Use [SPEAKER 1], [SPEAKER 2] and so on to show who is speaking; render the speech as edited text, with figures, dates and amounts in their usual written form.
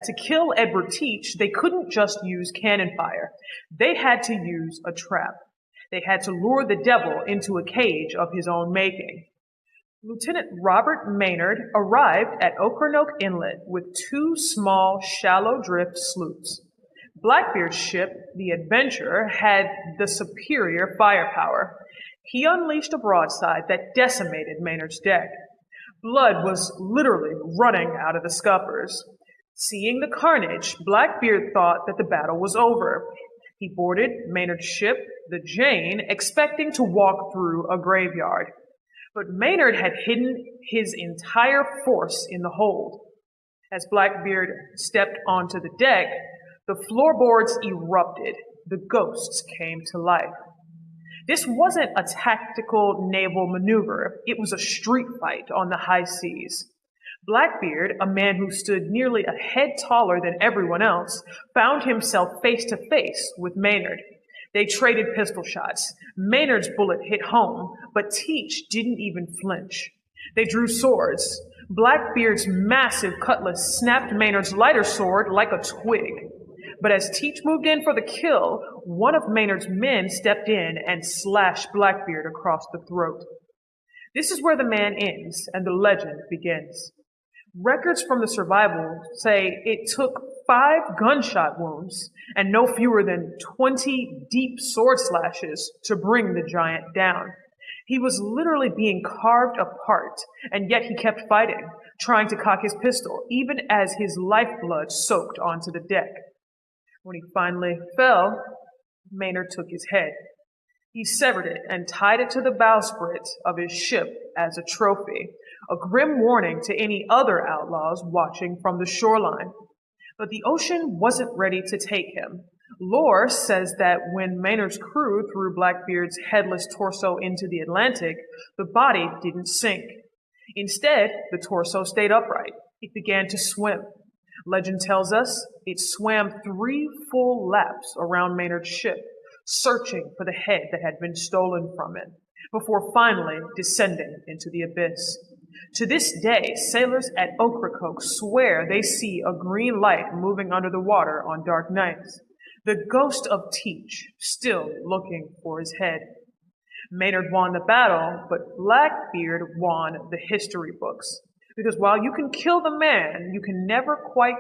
[SPEAKER 1] To kill Edward Teach, they couldn't just use cannon fire. They had to use a trap. They had to lure the devil into a cage of his own making. Lieutenant Robert Maynard arrived at Ocranoke Inlet with two small, shallow drift sloops. Blackbeard's ship, the Adventurer, had the superior firepower. He unleashed a broadside that decimated Maynard's deck. Blood was literally running out of the scuppers. Seeing the carnage, Blackbeard thought that the battle was over. He boarded Maynard's ship, the Jane, expecting to walk through a graveyard. But Maynard had hidden his entire force in the hold. As Blackbeard stepped onto the deck, the floorboards erupted. The ghosts came to life. This wasn't a tactical naval maneuver. It was a street fight on the high seas. Blackbeard, a man who stood nearly a head taller than everyone else, found himself face to face with Maynard. They traded pistol shots. Maynard's bullet hit home, but Teach didn't even flinch. They drew swords. Blackbeard's massive cutlass snapped Maynard's lighter sword like a twig. But as Teach moved in for the kill, one of Maynard's men stepped in and slashed Blackbeard across the throat. This is where the man ends and the legend begins. Records from the survival say it took 5 gunshot wounds and no fewer than 20 deep sword slashes to bring the giant down. He was literally being carved apart, and yet he kept fighting, trying to cock his pistol, even as his lifeblood soaked onto the deck. When he finally fell, Maynard took his head. He severed it and tied it to the bowsprit of his ship as a trophy, a grim warning to any other outlaws watching from the shoreline. But the ocean wasn't ready to take him. Lore says that when Maynard's crew threw Blackbeard's headless torso into the Atlantic, the body didn't sink. Instead, the torso stayed upright. It began to swim. Legend tells us it swam 3 full laps around Maynard's ship, searching for the head that had been stolen from it, before finally descending into the abyss. To this day, sailors at Ocracoke swear they see a green light moving under the water on dark nights. The ghost of Teach, still looking for his head. Maynard won the battle, but Blackbeard won the history books. Because while you can kill the man, you can never quite